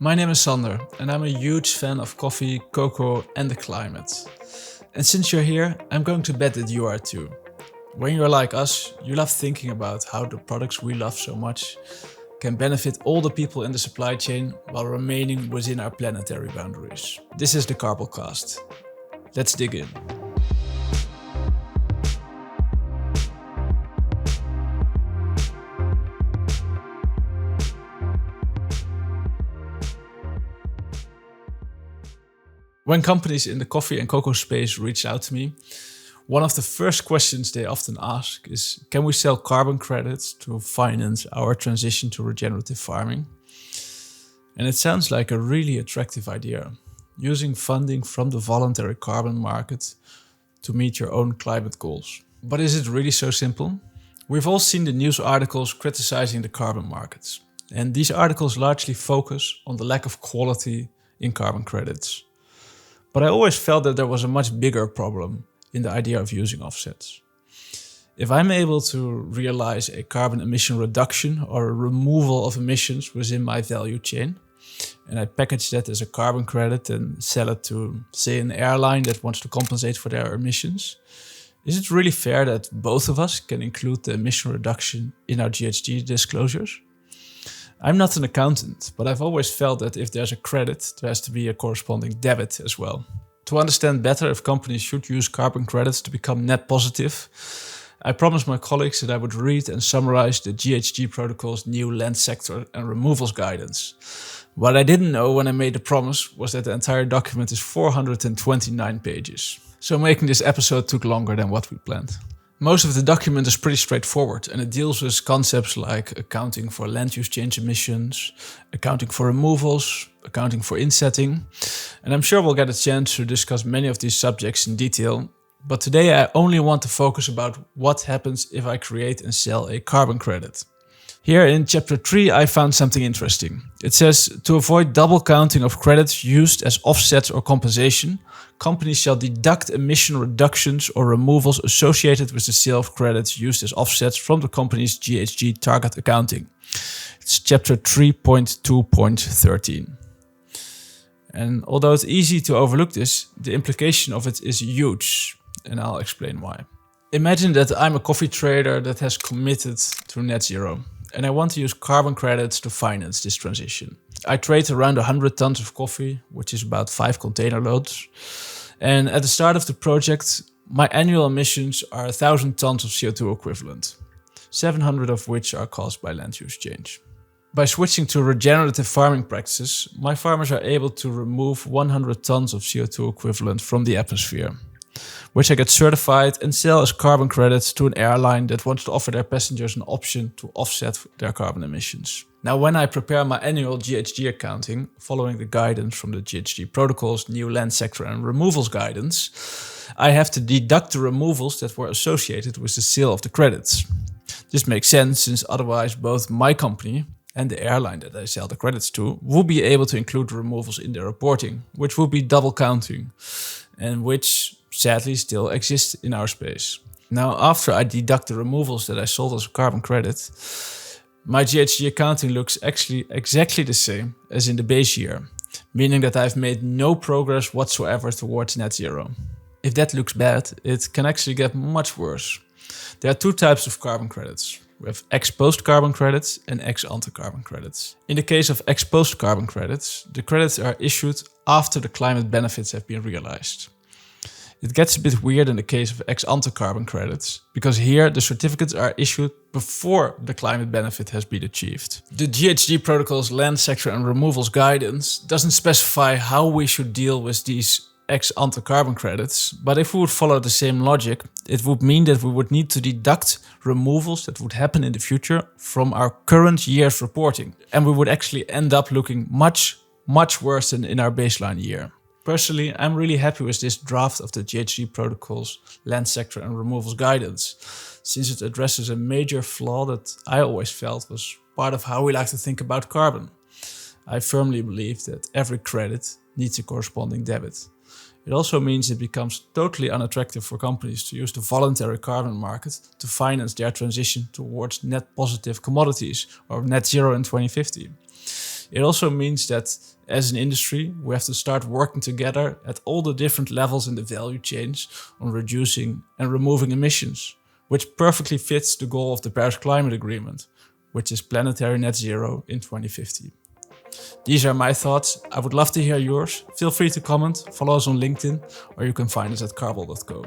My name is Sander and I'm a huge fan of coffee, cocoa and the climate. And since you're here, I'm going to bet that you are too. When you're like us, you love thinking about how the products we love so much can benefit all the people in the supply chain while remaining within our planetary boundaries. This is the Carblecast. Let's dig in. When companies in the coffee and cocoa space reach out to me, one of the first questions they often ask is, can we sell carbon credits to finance our transition to regenerative farming? And it sounds like a really attractive idea, using funding from the voluntary carbon market to meet your own climate goals. But is it really so simple? We've all seen the news articles criticizing the carbon markets. And these articles largely focus on the lack of quality in carbon credits. But I always felt that there was a much bigger problem in the idea of using offsets. If I'm able to realize a carbon emission reduction or a removal of emissions within my value chain, and I package that as a carbon credit and sell it to, say, an airline that wants to compensate for their emissions, is it really fair that both of us can include the emission reduction in our GHG disclosures? I'm not an accountant, but I've always felt that if there's a credit, there has to be a corresponding debit as well. To understand better if companies should use carbon credits to become net positive, I promised my colleagues that I would read and summarize the GHG Protocol's new land sector and removals guidance. What I didn't know when I made the promise was that the entire document is 429 pages. So making this episode took longer than what we planned. Most of the document is pretty straightforward and it deals with concepts like accounting for land use change emissions, accounting for removals, accounting for insetting. And I'm sure we'll get a chance to discuss many of these subjects in detail. But today I only want to focus about what happens if I create and sell a carbon credit. Here in chapter 3 I found something interesting. It says, to avoid double counting of credits used as offsets or compensation, companies shall deduct emission reductions or removals associated with the sale of credits used as offsets from the company's GHG target accounting. It's chapter 3.2.13. And although it's easy to overlook this, the implication of it is huge, and I'll explain why. Imagine that I'm a coffee trader that has committed to net zero, and I want to use carbon credits to finance this transition. I trade around 100 tons of coffee, which is about 5 container loads. And at the start of the project, my annual emissions are 1,000 tons of CO2 equivalent, 700 of which are caused by land use change. By switching to regenerative farming practices, my farmers are able to remove 100 tons of CO2 equivalent from the atmosphere, which I get certified and sell as carbon credits to an airline that wants to offer their passengers an option to offset their carbon emissions. Now, when I prepare my annual GHG accounting, following the guidance from the GHG Protocol's new land sector and removals guidance, I have to deduct the removals that were associated with the sale of the credits. This makes sense since otherwise both my company and the airline that I sell the credits to will be able to include removals in their reporting, which will be double counting, and which sadly still exists in our space. Now, after I deduct the removals that I sold as a carbon credit, my GHG accounting looks actually exactly the same as in the base year, meaning that I've made no progress whatsoever towards net zero. If that looks bad, it can actually get much worse. There are two types of carbon credits. We have ex-post carbon credits and ex-ante carbon credits. In the case of ex-post carbon credits, the credits are issued after the climate benefits have been realized. It gets a bit weird in the case of ex-ante carbon credits, because here the certificates are issued before the climate benefit has been achieved. The GHG Protocol's land sector and removals guidance doesn't specify how we should deal with these ex-ante carbon credits, but if we would follow the same logic, it would mean that we would need to deduct removals that would happen in the future from our current year's reporting. And we would actually end up looking much worse than in our baseline year. Personally, I'm really happy with this draft of the GHG Protocol's land sector and removals guidance, since it addresses a major flaw that I always felt was part of how we like to think about carbon. I firmly believe that every credit needs a corresponding debit. It also means it becomes totally unattractive for companies to use the voluntary carbon market to finance their transition towards net positive commodities or net zero in 2050. It also means that as an industry, we have to start working together at all the different levels in the value chains on reducing and removing emissions, which perfectly fits the goal of the Paris Climate Agreement, which is planetary net zero in 2050. These are my thoughts. I would love to hear yours. Feel free to comment, follow us on LinkedIn, or you can find us at carble.co.